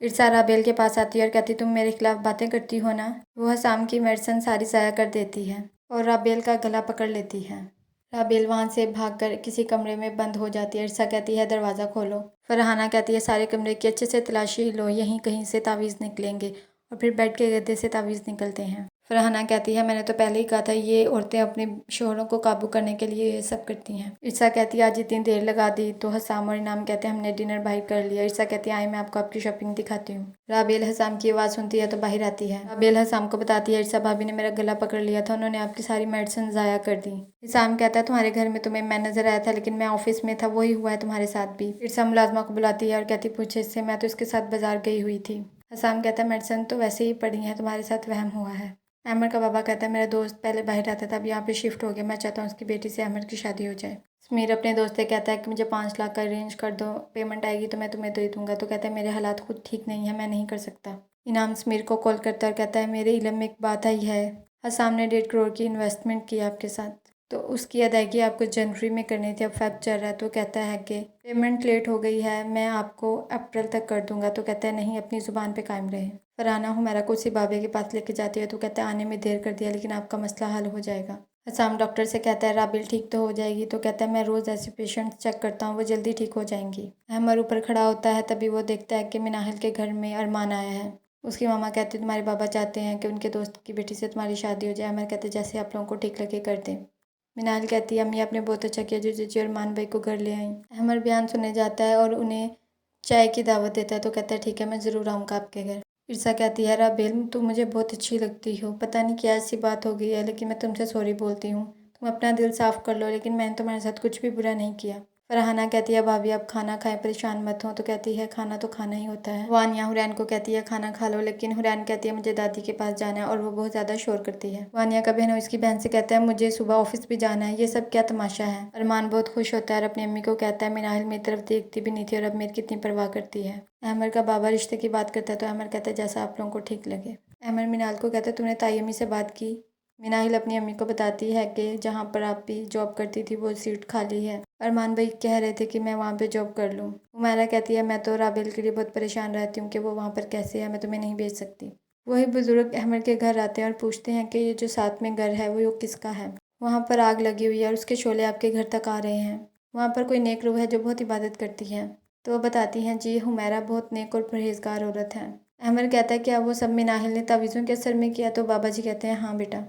इरसा राबेल के पास आती है और कहती तुम मेरे खिलाफ बातें करती हो ना। वो हसाम की मेडिसिन सारी ज़ाया कर देती है और राबेल का गला पकड़ लेती है। राबेल वहाँ से भागकर किसी कमरे में बंद हो जाती है। इरसा कहती है दरवाज़ा खोलो। फरहाना कहती है सारे कमरे की अच्छे से तलाशी लो, यहीं कहीं से तावीज़ निकलेंगे। और फिर बेड के गद्दे से तावीज़ निकलते हैं। फरहाना कहती है मैंने तो पहले ही कहा था ये औरतें अपने शोहरों को काबू करने के लिए ये सब करती हैं। इरसा कहती है आज इतनी देर लगा दी। तो हसाम और इनाम कहते हैं हमने डिनर बाहर कर लिया। इरसा कहती है आए मैं आपको आपकी शॉपिंग दिखाती हूँ। राबेल हसाम की आवाज़ सुनती है तो बाहर आती है। राबेल हसाम को बताती है इरसा भाभी ने मेरा गला पकड़ लिया था, उन्होंने आपकी सारी मेडिसिन ज़ाया कर दी। हसाम कहता है तुम्हारे घर में तुम्हें मैं नजर आया था लेकिन मैं ऑफिस में था, वही हुआ है तुम्हारे साथ भी। इरसा मुलाजमा को बुलाती है और कहती पूछे इससे, मैं तो इसके साथ बाजार गई हुई थी। हसाम कहता है मेडिसिन तो वैसे ही पड़ी है, तुम्हारे साथ वहम हुआ है। अहमर का बाबा कहता है मेरा दोस्त पहले बाहर रहता था, अब यहाँ पे शिफ्ट हो गया, मैं चाहता हूँ उसकी बेटी से अहमर की शादी हो जाए। समीर अपने दोस्त से कहता है कि मुझे 5 लाख का अरेंज कर दो, पेमेंट आएगी तो मैं तुम्हें दे दूंगा। तो कहता है मेरे हालात खुद ठीक नहीं है, मैं नहीं कर सकता। इनाम समीर को कॉल करता है और कहता है मेरे इल्म में एक बात आई है, हसाम ने 1.5 करोड़ की इन्वेस्टमेंट की आपके साथ, तो उसकी अदायगी आपको जनवरी में करनी थी, अब फेब चल रहा है। तो कहता है कि पेमेंट लेट हो गई है, मैं आपको अप्रैल तक कर दूंगा। तो कहता है नहीं, अपनी ज़ुबान पे कायम रहे। फरहाना हुमैरा को उसी बाबे के पास लेके जाती है तो कहता है आने में देर कर दिया लेकिन आपका मसला हल हो जाएगा। हसाम डॉक्टर से कहता है राबिल ठीक तो हो जाएगी। तो कहता है मैं रोज़ ऐसे पेशेंट चेक करता हूँ, वो जल्दी ठीक हो जाएंगी। अहमर ऊपर खड़ा होता है, तभी वो देखता है कि मिनाहिल के घर में अरमान आया है। उसकी मामा कहती है तुम्हारे बाबा चाहते हैं कि उनके दोस्त की बेटी से तुम्हारी शादी हो जाए। अहमर कहते हैं जैसे आप लोगों को ठीक लगे कर दें। मिनाल कहती है अम्मी आपने बहुत अच्छा किया जो जीजी और मान भाई को घर ले आई। अहमर बयान सुनने जाता है और उन्हें चाय की दावत देता है। तो कहता है ठीक है मैं ज़रूर आऊँगा आपके घर। इरसा कहती है राबेल तुम मुझे बहुत अच्छी लगती हो, पता नहीं क्या ऐसी बात हो गई है लेकिन मैं तुमसे सॉरी बोलती हूँ, तुम अपना दिल साफ़ कर लो, लेकिन मैंने तुम्हारे साथ कुछ भी बुरा नहीं किया। फरहाना कहती है भाभी आप खाना खाएं, परेशान मत हो। तो कहती है खाना तो खाना ही होता है। वानिया हुरैन को कहती है खाना खा लो, लेकिन हुरैन कहती है मुझे दादी के पास जाना है और वो बहुत ज़्यादा शोर करती है। वानिया का बहन इसकी बहन से कहता है मुझे सुबह ऑफिस भी जाना है, ये सब क्या तमाशा है। अरमान बहुत खुश होता है और अपनी अम्मी को कहता है मिनाहिल मेरी तरफ देखती भी नहीं थी और अब मेरी कितनी परवाह करती है। अहमर का बाबा रिश्ते की बात करता है तो अहमर कहता है जैसा आप लोगों को ठीक लगे। अहमर मिनाल को कहता है तुमने ताई अम्मी से बात की। मिनाहिल अपनी अम्मी को बताती है कि जहाँ पर आप भी जॉब करती थी वो सीट खाली है। अरमान भाई कह रहे थे कि मैं वहाँ पे जॉब कर लूँ। उमैरा कहती है मैं तो राबेल के लिए बहुत परेशान रहती हूँ कि वो वहाँ पर कैसे है, मैं तुम्हें नहीं भेज सकती। वही बुजुर्ग अहमद के घर आते हैं और पूछते हैं कि ये जो साथ में घर है वो किसका है। वहाँ पर आग लगी हुई है और उसके शोले आपके घर तक आ रहे हैं। वहाँ पर कोई नेक रूह है जो बहुत इबादत करती है। तो वो बताती हैं जी हुमैरा बहुत नेक और परहेजगार औरत है। अहमद कहता है कि अब वो सब मिनाहिल ने तावीज़ों के असर में किया। तो बाबा जी कहते हैं हाँ बेटा।